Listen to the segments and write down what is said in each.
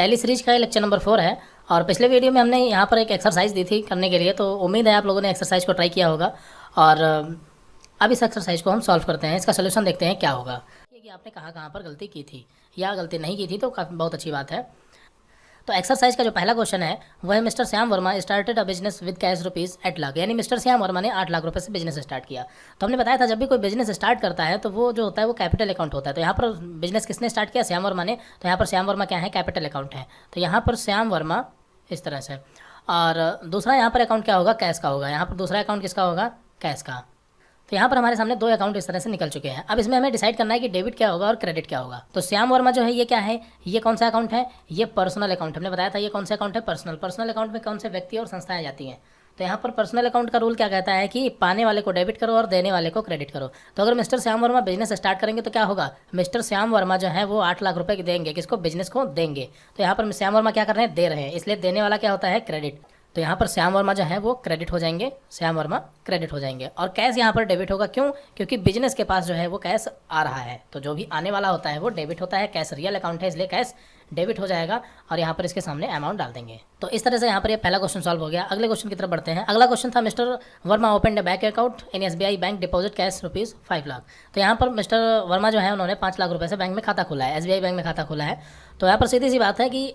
Tally series का lecture number 4 है और पिछले वीडियो में हमने यहाँ पर एक एक्सरसाइज दी थी करने के लिए, तो उम्मीद है आप लोगों ने एक्सरसाइज को ट्राई किया होगा। और अब इस एक्सरसाइज को हम सॉल्व करते हैं, इसका सोल्यूशन देखते हैं क्या होगा। कि आपने कहाँ पर गलती की थी या गलती नहीं की थी, तो काफ़ी बहुत अच्छी बात है। तो एक्सरसाइज का जो पहला क्वेश्चन है वह है, mister Shyam Verma started a business with cash rupees 8 lakh, यानी मिस्टर श्याम वर्मा ने 8 लाख रुपए से बिजनेस स्टार्ट किया। तो हमने बताया था जब भी कोई बिजनेस स्टार्ट करता है तो वो जो होता है वो कैपिटल अकाउंट होता है। तो यहाँ पर बिजनेस किसने स्टार्ट किया? श्याम वर्मा ने। तो यहाँ पर श्याम वर्मा क्या है? कैपिटल अकाउंट है। तो यहाँ पर श्याम वर्मा इस तरह से, और दूसरा यहाँ पर अकाउंट क्या होगा? कैश का होगा। यहाँ पर दूसरा अकाउंट किसका होगा? कैश का। तो यहाँ पर हमारे सामने दो अकाउंट इस तरह से निकल चुके हैं। अब इसमें हमें डिसाइड करना है कि डेबिट क्या होगा और क्रेडिट क्या होगा। तो श्याम वर्मा जो है ये क्या है? ये कौन सा अकाउंट है? ये पर्सनल अकाउंट। हमने बताया था ये कौन सा अकाउंट है? पर्सनल अकाउंट में कौन से व्यक्ति और संस्थाएं जाती हैं। तो यहाँ पर पर्सनल अकाउंट का रूल क्या कहता है कि पाने वाले को डेबिट करो और देने वाले को क्रेडिट करो। तो अगर mister Shyam Verma business start करेंगे तो क्या होगा? मिस्टर श्याम वर्मा जो है वो 8 लाख रुपए देंगे। किसको? बिजनेस को देंगे। तो यहाँ पर श्याम वर्मा क्या कर रहे हैं? दे रहे हैं, इसलिए देने वाला क्या होता है? क्रेडिट। तो यहाँ पर श्याम वर्मा जो है वो क्रेडिट हो जाएंगे, श्याम वर्मा क्रेडिट हो जाएंगे। और कैश यहाँ पर डेबिट होगा। क्यों? क्योंकि बिजनेस के पास जो है वो कैश आ रहा है, तो जो भी आने वाला होता है वो डेबिट होता है। कैश रियल अकाउंट है इसलिए कैश डेबिट हो जाएगा और यहाँ पर इसके सामने अमाउंट डाल देंगे। तो इस तरह से यहाँ पर ये पहला क्वेश्चन सॉल्व हो गया। अगले क्वेश्चन की तरफ बढ़ते हैं। अगला क्वेश्चन था, mister Verma open a bank account in SBI bank deposit cash rupees 5 lakh. तो यहाँ पर मिस्टर वर्मा जो है उन्होंने 5 लाख रुपये से बैंक में खाता खोला है, SBI बैंक में खाता खोला है। तो यहाँ पर सीधी सी बात है कि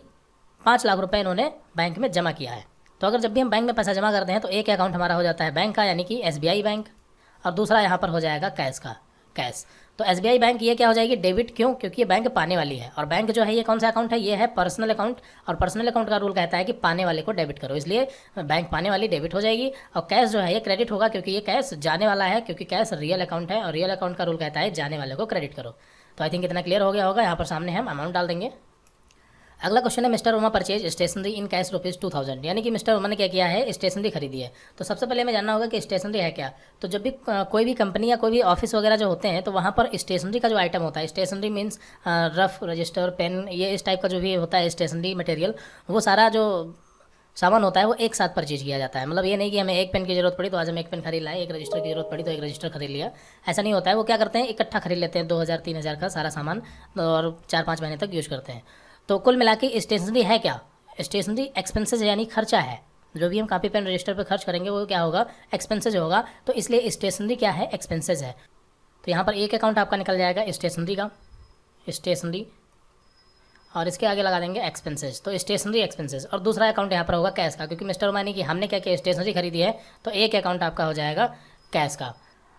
5 लाख रुपये इन्होंने बैंक में जमा किया है। तो अगर जब भी हम बैंक में पैसा जमा करते हैं तो एक अकाउंट हमारा हो जाता है बैंक का, यानी कि SBI बैंक, और दूसरा यहाँ पर हो जाएगा कैश का, कैश। तो SBI बैंक ये क्या हो जाएगी? डेबिट। क्यों? क्योंकि ये बैंक पाने वाली है। और बैंक जो है ये कौन सा अकाउंट है? ये है पर्सनल अकाउंट, और पर्सनल अकाउंट का रूल कहता है कि पाने वाले को डेबिट करो, इसलिए बैंक पाने वाली डेबिट हो जाएगी। और कैश जो है ये क्रेडिट होगा, क्योंकि ये कैश जाने वाला है, क्योंकि कैश रियल अकाउंट है और रियल अकाउंट का रूल कहता है जाने वाले को क्रेडिट करो। तो आई थिंक इतना क्लियर हो गया होगा। यहाँ पर सामने हम अमाउंट डाल देंगे। अगला क्वेश्चन है, Mister Verma purchase stationery in cash rupees 2000, यानी कि मिस्टर वर्मा ने क्या किया है? स्टेशनरी खरीदी है। तो सबसे पहले हमें जानना होगा कि स्टेशनरी है क्या। तो जब भी कोई भी कंपनी या कोई भी ऑफिस वगैरह जो होते हैं तो वहाँ पर स्टेशनरी का जो आइटम होता है, stationery means rough, register, pen, ये इस टाइप का जो भी होता है स्टेशनरी मटेरियल, वो सारा जो सामान होता है वो एक साथ परचेज किया जाता है। मतलब ये नहीं कि हमें एक पेन की जरूरत पड़ी तो आज हम एक पेन खरीद लाए, एक रजिस्टर की जरूरत पड़ी तो एक रजिस्टर खरीद लिया, ऐसा नहीं होता है। वो क्या करते हैं? इकट्ठा खरीद लेते हैं 2000-3000 का सारा सामान और 4-5 महीने तक यूज़ करते हैं। तो कुल मिला के स्टेशनरी है क्या? स्टेशनरी एक्सपेंसेज यानी खर्चा है। जो भी हम कापी पेन रजिस्टर पर खर्च करेंगे वो क्या होगा? एक्सपेंसेज होगा। तो इसलिए स्टेशनरी क्या है? एक्सपेंसेज है। तो यहाँ पर एक अकाउंट आपका निकल जाएगा स्टेशनरी का, स्टेशनरी, और इसके आगे लगा देंगे एक्सपेंसेज। तो स्टेशनरी एक्सपेंसेज। और दूसरा अकाउंट यहाँ पर होगा कैश का, क्योंकि मिस्टर वर्मा ने कि हमने क्या किया? स्टेशनरी खरीदी है, तो एक अकाउंट आपका हो जाएगा कैश का।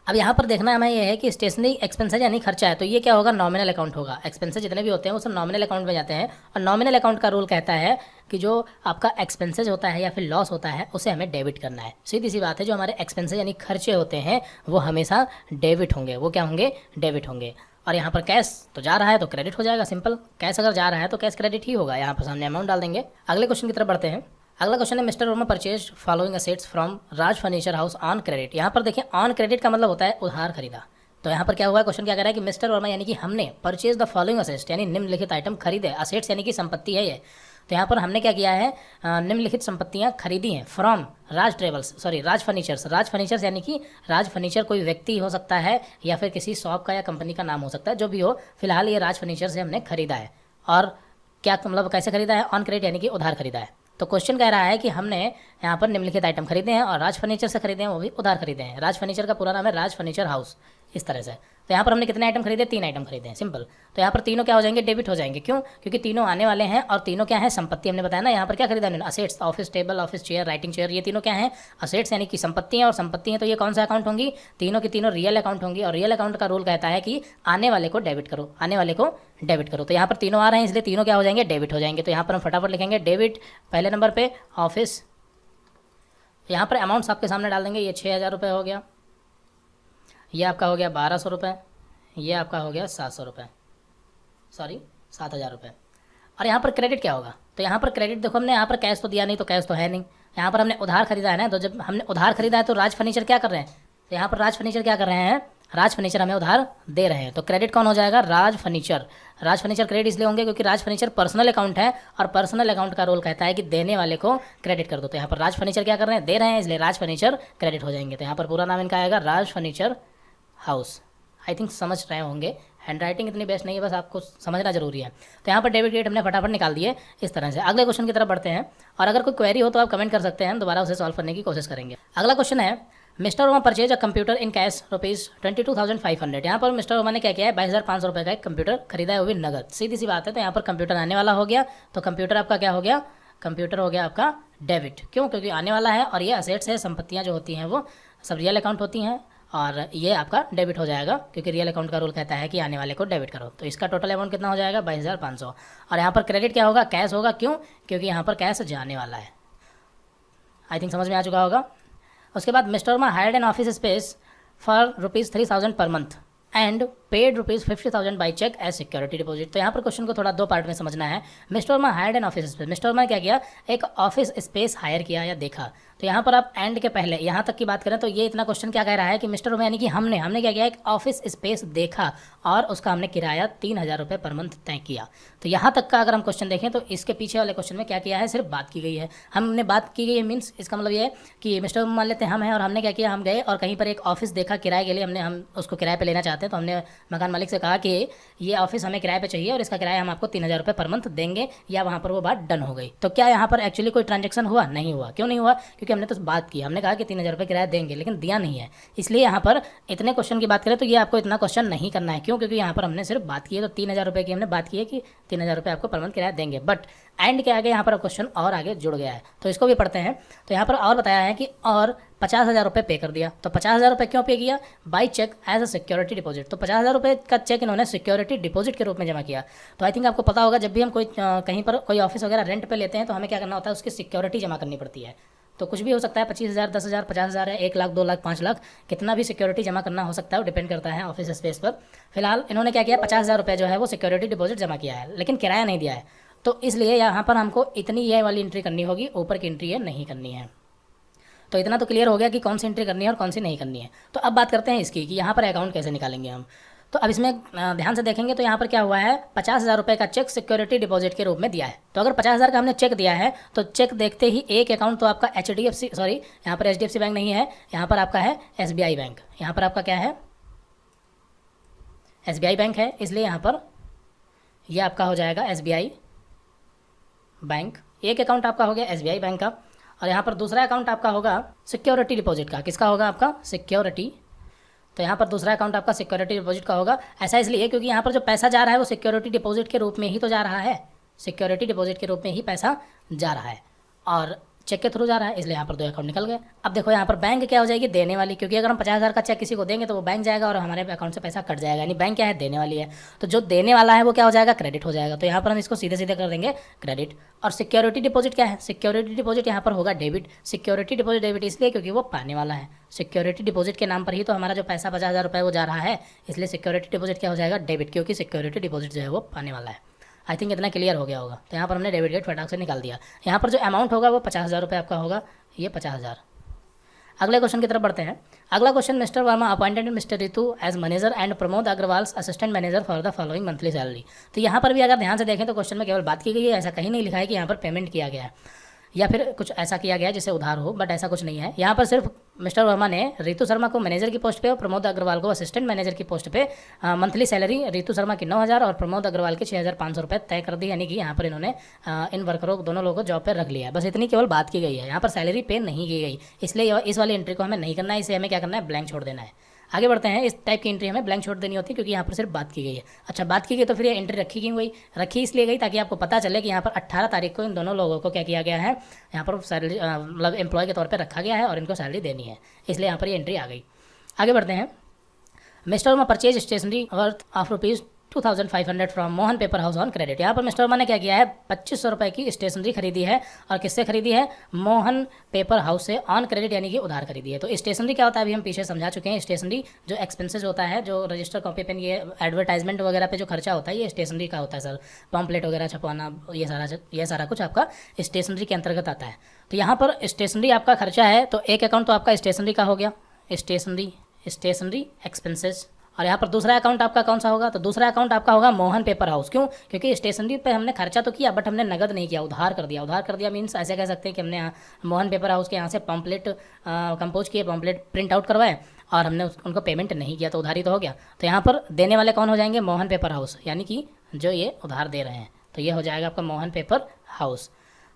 अब यहाँ पर देखना हमें यह है कि स्टेशनरी एक्सपेंसेज यानी खर्चा है, तो ये क्या होगा? नॉमिनल अकाउंट होगा। एक्सपेंसेज जितने भी होते हैं वो सब नॉमिनल अकाउंट में जाते हैं, और नॉमिनल अकाउंट का रूल कहता है कि जो आपका एक्सपेंसेज होता है या फिर लॉस होता है उसे हमें डेबिट करना है। सीधी सी बात है, जो हमारे एक्सपेंसेज यानी खर्चे होते हैं वो हमेशा डेबिट होंगे। वो क्या होंगे? डेबिट होंगे। और यहाँ पर कैश तो जा रहा है तो क्रेडिट हो जाएगा, सिंपल। कैश अगर जा रहा है तो कैश क्रेडिट ही होगा। यहाँ पर सामने अमाउंट डाल देंगे। अगले क्वेश्चन की तरफ बढ़ते हैं। अगला क्वेश्चन है, Mister Verma purchase following assets from Raj furniture house on credit. यहाँ पर देखिए ऑन क्रेडिट का मतलब होता है उधार खरीदा। तो यहाँ पर क्या हुआ है? क्वेश्चन क्या कह रहा है कि मिस्टर वर्मा यानी कि हमने परचेज द फॉलोइंग असेट्स यानी निम्नलिखित आइटम खरीदे। असेट्स यानी कि संपत्ति है ये। तो यहाँ पर हमने क्या किया है? निम्नलिखित संपत्तियाँ खरीदी हैं from Raj furnitures. Raj furnitures यानी कि राज फर्नीचर कोई व्यक्ति हो सकता है या फिर किसी शॉप का या कंपनी का नाम हो सकता है, जो भी हो, फिलहाल ये राज फर्नीचर से हमने खरीदा है। और क्या मतलब कैसे खरीदा है? ऑन क्रेडिट यानी कि उधार खरीदा है। तो क्वेश्चन कह रहा है कि हमने यहाँ पर निम्नलिखित आइटम खरीदे हैं और राज फर्नीचर से खरीदे हैं, वो भी उधार खरीदे हैं। राज फर्नीचर का पूरा नाम है राज फर्नीचर हाउस, इस तरह से। तो यहाँ पर हमने कितने आइटम खरीदे? 3 आइटम खरीदे हैं, सिंपल। तो यहाँ पर तीनों क्या हो जाएंगे? डेबिट हो जाएंगे। क्यों? क्योंकि तीनों आने वाले हैं और तीनों क्या है? संपत्ति। हमने बताया ना यहाँ पर क्या खरीदा है? Assets, office table, office chair, writing chair, ये तीनों क्या है? असेट्स यानी कि संपत्ति हैं। और संपत्ति हैं तो ये कौन सा अकाउंट होंगी? तीनों की तीनों रियल अकाउंट होंगी। और रियल अकाउंट का रूल कहता है कि आने वाले को डेबिट करो, आने वाले को डेबिट करो। तो यहाँ पर तीनों आ रहे हैं इसलिए तीनों क्या हो जाएंगे? डेबिट हो जाएंगे। तो यहाँ पर हम फटाफट लिखेंगे डेबिट पहले नंबर पे, ऑफिस। यहाँ पर अमाउंट्स आपके सामने डाल देंगे। ये 6000 रुपये हो गया, ये आपका हो गया 1200 रुपये, ये आपका हो गया 700 रुपये, सॉरी 7000 रुपये। और यहाँ पर क्रेडिट क्या होगा? तो यहाँ पर क्रेडिट देखो, हमने यहाँ पर कैश तो दिया नहीं, तो कैश तो है नहीं। यहाँ पर हमने उधार खरीदा है ना, तो जब हमने उधार खरीदा है तो राज फर्नीचर क्या कर रहे हैं? तो यहाँ पर राज फर्नीचर क्या कर रहे हैं? राज फर्नीचर हमें उधार दे रहे हैं। तो क्रेडिट कौन हो जाएगा? राज फर्नीचर। राज फर्नीचर क्रेडिट इसलिए होंगे क्योंकि राज फर्नीचर पर्सनल अकाउंट है और पर्सनल अकाउंट का रोल कहता है कि देने वाले को क्रेडिट कर दो। तो यहाँ पर राज फर्नीचर क्या कर रहे हैं? दे रहे हैं, इसलिए राज फर्नीचर क्रेडिट हो जाएंगे। तो यहाँ पर पूरा नाम इनका आएगा राज फर्नीचर हाउस। आई थिंक समझ रहे होंगे, हैंड राइटिंग इतनी बेस्ट नहीं है, बस आपको समझना जरूरी है। तो यहाँ पर डेबिट क्रेडिट हमने फटाफट निकाल दिए इस तरह से। अगले क्वेश्चन की तरफ बढ़ते हैं, और अगर कोई क्वेरी हो तो आप कमेंट कर सकते हैं, दोबारा उसे सॉल्व करने की कोशिश करेंगे। अगला क्वेश्चन है, Mister Verma purchase a computer in cash ₹22,500। यहाँ पर मिस्टर वर्मा ने क्या किया है, 22,500 रुपये का एक कंप्यूटर खरीदा है, वो भी नगद। सीधी सी बात है, तो यहाँ पर कंप्यूटर आने वाला हो गया, तो कंप्यूटर आपका क्या हो गया, कंप्यूटर हो गया आपका डेबिट। क्यों? क्योंकि आने वाला है, और ये असेट्स है, संपत्तियाँ जो होती हैं वो सब रियल अकाउंट होती हैं, और ये आपका डेबिट हो जाएगा, क्योंकि रियल अकाउंट का रूल कहता है कि आने वाले को डेबिट करो। तो इसका टोटल अमाउंट कितना हो जाएगा, 22,500। और यहाँ पर क्रेडिट क्या होगा, कैश होगा। क्यों? क्योंकि यहाँ पर कैश जाने वाला है। आई थिंक समझ में आ चुका होगा। उसके बाद Mister Verma hired an office space for ₹3,000 per month and paid ₹50,000 by cheque as security deposit. तो यहाँ पर क्वेश्चन को थोड़ा दो पार्ट में समझना है। Mister Verma hired an office space, mister Verma ने क्या किया, एक ऑफिस स्पेस हायर किया या देखा। तो यहाँ पर आप एंड के पहले यहाँ तक की बात करें तो ये इतना क्वेश्चन क्या कह रहा है कि मिस्टर वर्मा यानी कि हमने क्या किया, एक ऑफिस स्पेस देखा और उसका हमने किराया ₹3,000 पर मंथ तय किया। तो यहाँ तक का अगर हम क्वेश्चन देखें तो इसके पीछे वाले क्वेश्चन में क्या किया है, सिर्फ बात की गई है। हमने बात की गई है मीन्स इसका मतलब ये है कि मिस्टर वर्मा मान लेते हैं हम हैं, और हमने क्या किया, हम गए और कहीं पर एक ऑफिस देखा किराए के लिए, हम उसको किराए पे लेना चाहते हैं। तो हमने मकान मालिक से कहा कि ये ऑफिस हमें किराए पे चाहिए और इसका किराया हम आपको ₹3,000 पर मंथ देंगे, या वहाँ पर वो बात डन हो गई। तो क्या यहाँ पर एक्चुअली कोई ट्रांजेक्शन हुआ? नहीं हुआ। क्यों नहीं हुआ? क्योंकि हमने तो बात की, हमने कहा कि ₹3,000 किराया देंगे, लेकिन दिया नहीं है। इसलिए यहाँ पर इतने क्वेश्चन की बात करें तो ये आपको इतना क्वेश्चन नहीं करना है। क्यों? क्योंकि यहाँ पर हमने सिर्फ बात की है, तो ₹3,000 की हमने बात की है कि ₹3,000 आपको पर मंथ किराया देंगे, बट एंड के आगे यहाँ पर क्वेश्चन और आगे जुड़ गया है, तो इसको भी पढ़ते हैं। तो यहाँ पर और बताया है कि और ₹50,000 पे कर दिया। तो ₹50,000 क्यों पे किया? By cheque as a security deposit. तो ₹50,000 का चेक इन्होंने सिक्योरिटी डिपॉजिट के रूप में जमा किया। तो आई थिंक आपको पता होगा, जब भी हम कोई कहीं पर कोई ऑफिस वगैरह रेंट पे लेते हैं तो हमें क्या करना होता है, उसकी सिक्योरिटी जमा करनी पड़ती है। तो कुछ भी हो सकता है, 25,000, 10,000, 50,000 है, 1 लाख, 2 लाख, 5 लाख, कितना भी सिक्योरिटी जमा करना हो सकता है, वो डिपेंड करता है ऑफिस स्पेस पर। फिलहाल इन्होंने क्या किया, ₹50,000 जो है वो सिक्योरिटी डिपॉजिट जमा किया है, लेकिन किराया नहीं दिया है। तो इसलिए यहाँ पर हमको इतनी ये वाली एंट्री करनी होगी, ऊपर की एंट्री ये नहीं करनी है। तो इतना तो क्लियर हो गया कि कौन सी एंट्री करनी है और कौन सी नहीं करनी है। तो अब बात करते हैं इसकी कि यहाँ पर अकाउंट कैसे निकालेंगे हम। तो अब इसमें ध्यान से देखेंगे तो यहाँ पर क्या हुआ है, ₹50,000 का चेक सिक्योरिटी डिपॉजिट के रूप में दिया है। तो अगर 50,000 का हमने चेक दिया है तो चेक देखते ही एक अकाउंट तो आपका यहाँ पर HDFC बैंक नहीं है, यहाँ पर आपका है SBI बैंक। यहाँ पर आपका क्या है, SBI बैंक है, इसलिए यहाँ पर यह आपका हो जाएगा SBI बैंक। एक अकाउंट आपका हो गया SBI बैंक का, और यहाँ पर दूसरा अकाउंट आपका होगा सिक्योरिटी डिपॉजिट का। किसका होगा? आपका सिक्योरिटी। तो यहाँ पर दूसरा अकाउंट आपका सिक्योरिटी डिपॉजिट का होगा। ऐसा इसलिए क्योंकि यहाँ पर जो पैसा जा रहा है वो सिक्योरिटी डिपॉजिट के रूप में ही तो जा रहा है, सिक्योरिटी डिपॉजिट के रूप में ही पैसा जा रहा है, और चेक के थ्रू जा रहा है, इसलिए यहाँ पर 2 अकाउंट निकल गए। अब देखो यहाँ पर बैंक क्या हो जाएगी, देने वाली, क्योंकि अगर हम 50,000 का चेक किसी को देंगे तो वो बैंक जाएगा और हमारे अकाउंट से पैसा कट जाएगा, यानी बैंक क्या है, देने वाली है। तो जो देने वाला है वो क्या हो जाएगा, क्रेडिट हो जाएगा। तो यहाँ पर हम इसको सीधे सीधे कर देंगे क्रेडिट। और सिक्योरिटी डिपॉजिट क्या है, सिक्योरिटी डिपॉजिट यहाँ पर होगा डेबिट। सिक्योरिटी डिपॉजिट डेबिट इसलिए क्योंकि वो पाने वाला है, सिक्योरिटी डिपॉजिट के नाम पर ही तो हमारा जो पैसा 50,000 वो जा रहा है, इसलिए सिक्योरिटी डिपॉजिट क्या हो जाएगा, डेबिट, क्योंकि सिक्योरिटी डिपॉजिट जो है वो पाने वाला है। आई थिंक इतना क्लियर हो गया होगा। तो यहाँ पर हमने डेबिट गेट फटाक से निकाल दिया। यहाँ पर जो अमाउंट होगा वो ₹50,000 आपका होगा, ये 50,000। अगले क्वेश्चन की तरफ बढ़ते हैं। अगला question, Mister Verma appointed Mister Ritu as manager and Pramod Agarwal assistant manager for the following monthly salary. तो यहाँ पर भी अगर ध्यान से देखें तो क्वेश्चन में केवल बात की गई है, ऐसा कहीं नहीं लिखा है कि यहाँ पर पेमेंट किया गया है या फिर कुछ ऐसा किया गया है जिससे उधार हो, बट ऐसा कुछ नहीं है। यहाँ पर सिर्फ मिस्टर वर्मा ने रितु शर्मा को मैनेजर की पोस्ट पे और प्रमोद अग्रवाल को असिस्टेंट मैनेजर की पोस्ट पे मंथली सैलरी रितु शर्मा की 9,000 और प्रमोद अग्रवाल की 6,500 रुपये तय कर दी, यानी कि यहाँ पर इन्होंने इन वर्करों दोनों लोगों को जॉब पर रख लिया है। बस इतनी केवल बात की गई है, यहाँ पर सैलरी पे नहीं की गई, इसलिए इस वाली एंट्री को हमें नहीं करना है, इसे हमें क्या करना है, ब्लैंक छोड़ देना है। आगे बढ़ते हैं। इस टाइप की एंट्री हमें ब्लैंक छोड़ देनी होती है क्योंकि यहाँ पर सिर्फ बात की गई है। अच्छा, बात की गई तो फिर ये एंट्री रखी क्यों गई? रखी इसलिए गई ताकि आपको पता चले कि यहाँ पर 18 तारीख को इन दोनों लोगों को क्या किया गया है, यहाँ पर सैलरी मतलब एम्प्लॉय के तौर पर रखा गया है और इनको सैलरी देनी है, इसलिए यहाँ पर ये एंट्री आ गई। आगे बढ़ते हैं। Mister Verma purchase stationery worth of ₹2,500 from Mohan paper house on credit. यहाँ पर मिस्टर वर्मा ने क्या किया है, 2,500 रुपये की स्टेशनरी खरीदी है, और किससे खरीदी है, मोहन पेपर हाउस से ऑन क्रेडिट, यानी कि उधार खरीदी है। तो स्टेशनरी क्या होता है अभी हम पीछे समझा चुके हैं। स्टेशनरी जो एक्सपेंसेस होता है, जो रजिस्टर कॉपी पेन, ये एडवर्टाइजमेंट वगैरह पे जो खर्चा होता है, ये स्टेशनरी का होता है सर। पम्पलेट वगैरह छपवाना, ये सारा कुछ आपका स्टेशनरी के अंतर्गत आता है। तो यहाँ पर स्टेशनरी आपका खर्चा है, तो एक अकाउंट तो आपका स्टेशनरी का हो गया, स्टेशनरी एक्सपेंसेस। और यहाँ पर दूसरा अकाउंट आपका कौन सा होगा, तो दूसरा अकाउंट आपका होगा मोहन पेपर हाउस। क्यों? क्योंकि स्टेशनरी पे हमने खर्चा तो किया बट हमने नगद नहीं किया, उधार कर दिया। उधार कर दिया मीन्स ऐसे कह सकते हैं कि हमने मोहन पेपर हाउस के यहाँ से पम्पलेट कंपोज किए, पम्पलेट प्रिंट आउट करवाए और हमने उनको पेमेंट नहीं किया तो उधारी तो हो गया। तो यहाँ पर देने वाले कौन हो जाएंगे? मोहन पेपर हाउस, यानी कि जो ये उधार दे रहे हैं। तो ये हो जाएगा आपका मोहन पेपर हाउस।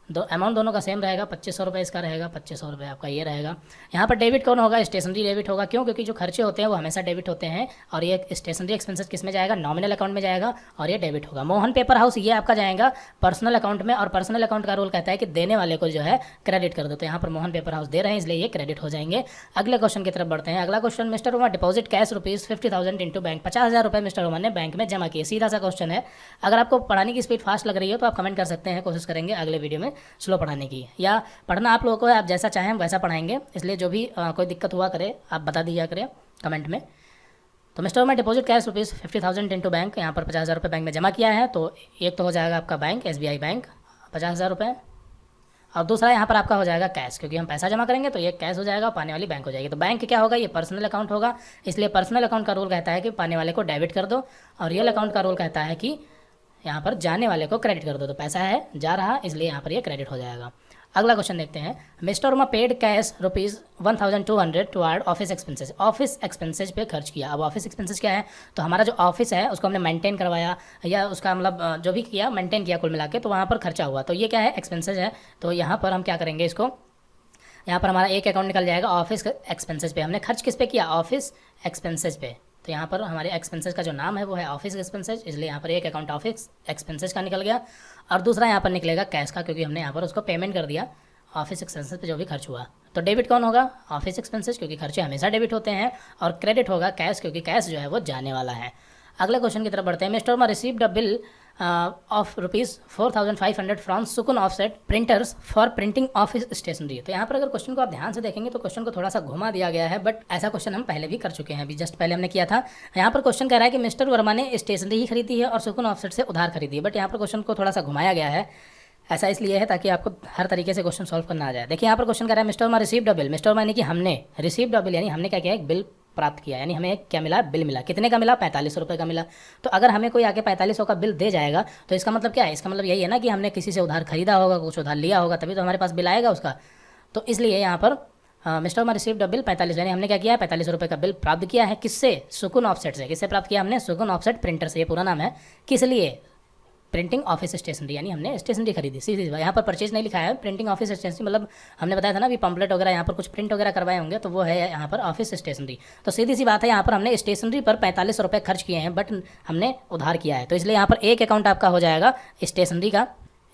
अमाउंट दोनों का सेम रहेगा, 2500 रुपये इसका रहेगा, 2500 रुपये आपका ये रहेगा। यहाँ पर डेबिट कौन होगा? स्टेशनरी डेबिट होगा। क्यों? क्योंकि जो खर्चे होते हैं वो हमेशा डेबिट होते हैं, और ये स्टेशनरी एक्सपेंसेस किस में जाएगा? नॉमिनल अकाउंट में जाएगा, और ये डेबिट होगा। मोहन पेपर हाउस ये आपका जाएगा पर्सनल अकाउंट में, और पर्सनल अकाउंट का रूल कहता है कि देने वाले को जो है क्रेडिट कर दो। तो यहाँ पर मोहन पेपर हाउस दे रहे हैं इसलिए ये क्रेडिट हो जाएंगे। अगले क्वेश्चन की तरफ बढ़ते हैं। अगला question, Mister Verma deposit cash ₹50,000 into bank. 50,000 रुपये मिस्टर वर्मा ने बैंक में जमा किए। सीधा सा क्वेश्चन है। अगर आपको पढ़ाने की स्पीड फास्ट लग रही है तो आप कमेंट कर सकते हैं, कोशिश करेंगे अगले वीडियो में स्लो पढ़ाने की, या पढ़ना आप लोगों को है, आप जैसा चाहें वैसा पढ़ाएंगे। इसलिए जो भी कोई दिक्कत हुआ करे आप बता दिया करें कमेंट में। तो mister Verma deposit cash ₹50,000 into bank. यहाँ पर 50,000 रुपये बैंक में जमा किया है। तो एक तो हो जाएगा आपका बैंक, SBI बैंक 50,000 रुपये, और दूसरा यहाँ पर आपका हो जाएगा कैश, क्योंकि हम पैसा जमा करेंगे तो ये कैश हो जाएगा, पाने वाली बैंक हो जाएगी। तो बैंक क्या होगा? ये पर्सनल अकाउंट होगा, इसलिए पर्सनल अकाउंट का रूल कहता है कि पाने वाले को डेबिट कर दो, और रियल अकाउंट का रूल कहता है कि यहाँ पर जाने वाले को क्रेडिट कर दो। तो पैसा है जा रहा, इसलिए यहाँ पर ये क्रेडिट हो जाएगा। अगला क्वेश्चन देखते हैं। Mister Verma paid cash ₹1,200 toward office expenses. Office expenses पे खर्च किया। अब ऑफिस एक्सपेंसेस क्या है? तो हमारा जो ऑफिस है उसको हमने मेंटेन करवाया, या उसका मतलब जो भी किया मेंटेन किया कुल मिला के, तो वहाँ पर खर्चा हुआ। तो ये क्या है? एक्सपेंसेस है। तो यहाँ पर हम क्या करेंगे? इसको यहाँ पर हमारा एक अकाउंट निकल जाएगा ऑफिस एक्सपेंसेस पे। हमने खर्च किस पे किया? ऑफिस एक्सपेंसेस पे। तो यहाँ पर हमारे एक्सपेंसेस का जो नाम है वो है ऑफिस एक्सपेंसेस, इसलिए यहाँ पर एक अकाउंट ऑफिस एक्सपेंसेस का निकल गया, और दूसरा यहाँ पर निकलेगा कैश का, क्योंकि हमने यहाँ पर उसको पेमेंट कर दिया ऑफिस एक्सपेंसेस पे जो भी खर्च हुआ। तो डेबिट कौन होगा? ऑफिस एक्सपेंसेस, क्योंकि खर्चे हमेशा डेबिट होते हैं, और क्रेडिट होगा कैश, क्योंकि कैश जो है वो जाने वाला है। अगले क्वेश्चन की तरफ बढ़ते हैं। Mister Verma received a bill of ₹4,500 from Sukun offset printers for printing office stationery. तो यहाँ पर अगर क्वेश्चन को आप ध्यान से देखेंगे तो क्वेश्चन को थोड़ा सा घुमा दिया गया है, बट ऐसा क्वेश्चन हम पहले भी कर चुके हैं, अभी जस्ट पहले हमने किया था। यहाँ पर क्वेश्चन कह रहा है कि मिस्टर वर्मा ने स्टेशनरी ही खरीदी है और सुकुन ऑफसेट से उधार खरीदी है, बट यहाँ पर क्वेश्चन को थोड़ा सा घुमाया गया है। ऐसा इसलिए है ताकि आपको हर तरीके से क्वेश्चन सॉल्व करना आ जाए। देखिए यहाँ पर क्वेश्चन कर रहा है Mister Verma received a bill. Mister Verma यानी कि हमने रिसीव्ड अ बिल, यानी हमने क्या किया? एक बिल प्राप्त किया, यानी हमें क्या मिला? बिल मिला। कितने का मिला? 4500 रुपये का मिला। तो अगर हमें कोई आके 4500 का बिल दे जाएगा तो इसका मतलब क्या है? इसका मतलब यही है ना कि हमने किसी से उधार खरीदा होगा, कुछ उधार लिया होगा, तभी तो हमारे पास बिल आएगा उसका। तो इसलिए यहाँ पर mister Verma received a bill 45, यानी हमने क्या किया है? 4500 रुपये का बिल प्राप्त किया है। किससे? सुकुन ऑफसेट से। किससे प्राप्त किया हमने? सुकुन ऑफसेट प्रिंटर से, ये पूरा नाम है। किस लिए? प्रिंटिंग ऑफिस स्टेशनरी, यानी हमने स्टेशनरी खरीदी। सीधी बात, यहाँ पर परचेज नहीं लिखा है, प्रिंटिंग ऑफिस स्टेशनरी, मतलब हमने बताया था ना भी पम्पलेट वगैरह यहाँ पर कुछ प्रिंट वगैरह करवाए होंगे, तो वो है यहाँ पर ऑफिस स्टेशनरी। तो सीधी सी बात है, यहाँ पर हमने स्टेशनरी पर 4500 रुपये खर्च किए हैं, बट हमने उधार किया है। तो इसलिए यहाँ पर एक अकाउंट आपका हो जाएगा स्टेशनरी का,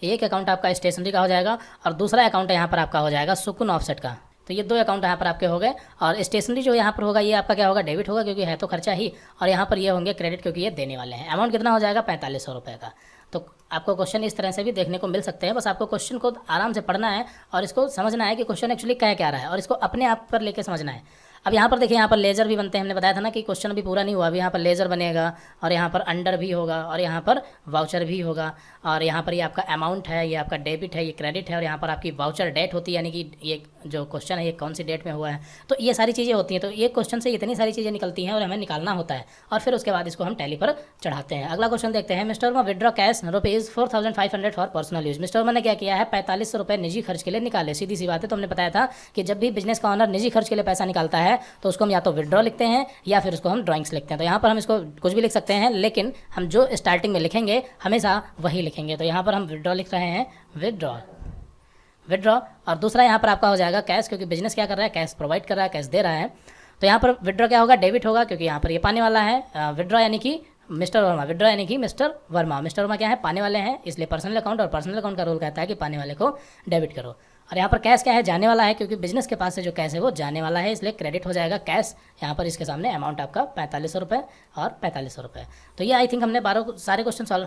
एक अकाउंट आपका स्टेशनरी का हो जाएगा, और दूसरा अकाउंट यहाँ पर आपका हो जाएगा सुकुन ऑफसेट का। तो ये 2 अकाउंट यहाँ पर आपके हो गए, और स्टेशनरी जो यहाँ पर होगा ये आपका क्या होगा? डेबिट होगा, क्योंकि है तो खर्चा ही, और यहाँ पर ये होंगे क्रेडिट, क्योंकि ये देने वाले हैं। अमाउंट कितना हो जाएगा? 4500 रुपये का। तो आपको क्वेश्चन इस तरह से भी देखने को मिल सकते हैं, बस आपको क्वेश्चन को आराम से पढ़ना है और इसको समझना है कि क्वेश्चन एक्चुअली कह क्या रहा है, और इसको अपने आप पर लेके समझना है। अब यहाँ पर देखिए, यहाँ पर लेजर भी बनते हैं। हमने बताया था ना कि क्वेश्चन अभी पूरा नहीं हुआ, अभी यहाँ पर लेजर बनेगा, और यहाँ पर अंडर भी होगा, और यहाँ पर वाउचर भी होगा, और यहाँ पर ये आपका अमाउंट है, ये आपका डेबिट है, ये क्रेडिट है, और यहाँ पर आपकी वाउचर डेट होती है, यानी कि ये जो क्वेश्चन है ये कौन सी डेट में हुआ है। तो ये सारी चीज़ें होती हैं। तो ये क्वेश्चन से इतनी सारी चीज़ें निकलती हैं और हमें निकालना होता है, और फिर उसके बाद इसको हम टैली पर चढ़ाते हैं। अगला क्वेश्चन देखते हैं। Mister Verma withdraw cash ₹4,500 for personal use. Mister Verma ने क्या किया है? 4500 रुपये निजी खर्च के लिए निकाले। सीधी सी बात है, तो हमने बताया था कि जब भी बिजनेस का ऑनर निजी खर्च के लिए पैसा निकालता है तो उसको हम या तो विड्रॉ लिखते हैं या फिर उसको हम ड्राइंग्स लिखते हैं। तो यहाँ पर हम इसको कुछ भी लिख सकते हैं, लेकिन हम जो स्टार्टिंग में लिखेंगे हमेशा वही लिखेंगे। तो यहाँ पर हम विड्रॉ लिख रहे हैं, विड्रॉ, और दूसरा यहाँ पर आपका हो जाएगा कैश, क्योंकि बिजनेस क्या कर रहा है? कैश प्रोवाइड कर रहा है, कैश दे रहा है। तो यहाँ पर विड्रॉ क्या होगा? डेबिट होगा, क्योंकि यहाँ पर ये पाने वाला है। विड्रॉ यानी कि मिस्टर वर्मा, विड्रॉ यानी कि मिस्टर वर्मा, मिस्टर वर्मा क्या है? पाने वाले हैं, इसलिए पर्सनल अकाउंट, और पर्सनल अकाउंट का रूल कहता है कि पाने वाले को डेबिट करो। और यहाँ पर कैश क्या है? जाने वाला है, क्योंकि बिजनेस के पास से जो कैश है वो जाने वाला है, इसलिए क्रेडिट हो जाएगा कैश। यहाँ पर इसके सामने अमाउंट आपका 4500 रुपये और 4500 रुपये। तो ये आई थिंक हमने सारे क्वेश्चन सॉल्व,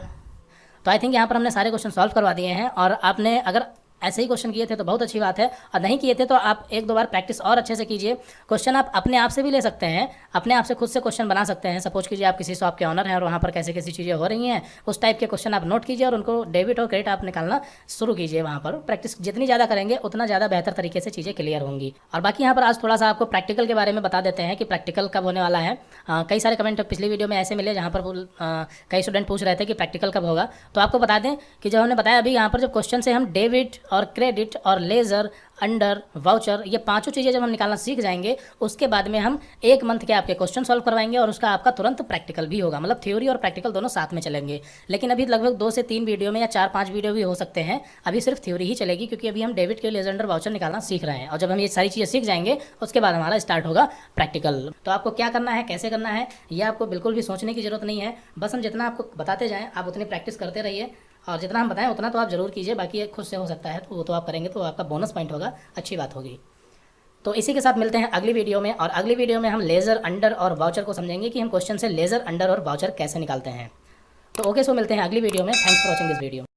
तो आई थिंक यहाँ पर हमने सारे क्वेश्चन सॉल्व करवा दिए हैं। और आपने अगर ऐसे ही क्वेश्चन किए थे तो बहुत अच्छी बात है, और नहीं किए थे तो आप 1-2 बार प्रैक्टिस और अच्छे से कीजिए। क्वेश्चन आप अपने आप से भी ले सकते हैं, अपने आप से खुद से क्वेश्चन बना सकते हैं। सपोज कीजिए आप किसी शॉप के ऑनर हैं और वहाँ पर कैसे कैसी चीज़ें हो रही हैं, उस टाइप के क्वेश्चन आप नोट कीजिए और उनको डेबिट और क्रेडिट आप निकालना शुरू कीजिए। वहाँ पर प्रैक्टिस जितनी ज़्यादा करेंगे उतना ज़्यादा बेहतर तरीके से चीज़ें क्लियर होंगी। और बाकी यहाँ पर आज थोड़ा सा आपको प्रैक्टिकल के बारे में बता देते हैं कि प्रैक्टिकल कब होने वाला है। कई सारे कमेंट पिछली वीडियो में ऐसे मिले जहाँ पर कई स्टूडेंट पूछ रहे थे कि प्रैक्टिकल कब होगा। तो आपको बता दें कि जब हमने बताया अभी यहाँ पर जब क्वेश्चन से हम डेबिट और क्रेडिट और लेज़र, अंडर, वाउचर, ये पांचों चीज़ें जब हम निकालना सीख जाएंगे उसके बाद में हम 1 मंथ के आपके क्वेश्चन सॉल्व करवाएंगे और उसका आपका तुरंत प्रैक्टिकल भी होगा, मतलब थ्योरी और प्रैक्टिकल दोनों साथ में चलेंगे। लेकिन अभी लगभग 2 से 3 वीडियो में या 4-5 वीडियो भी हो सकते हैं, अभी सिर्फ थ्योरी ही चलेगी क्योंकि अभी हम डेबिट के लेज़र, अंडर, वाउचर निकालना सीख रहे हैं। और जब हम ये सारी चीज़ें सीख जाएंगे उसके बाद हमारा स्टार्ट होगा प्रैक्टिकल। तो आपको क्या करना है, कैसे करना है, ये आपको बिल्कुल भी सोचने की ज़रूरत नहीं है। बस हम जितना आपको बताते जाएँ आप उतनी प्रैक्टिस करते रहिए और जितना हम बताएं उतना तो आप ज़रूर कीजिए, बाकी ये खुद से हो सकता है तो वो तो आप करेंगे तो आपका बोनस पॉइंट होगा, अच्छी बात होगी। तो इसी के साथ मिलते हैं अगली वीडियो में, और अगली वीडियो में हम लेज़र, अंडर और वाउचर को समझेंगे कि हम क्वेश्चन से लेज़र, अंडर और वाउचर कैसे निकालते हैं। तो ओके, सो मिलते हैं अगली वीडियो में। Thanks for watching this video.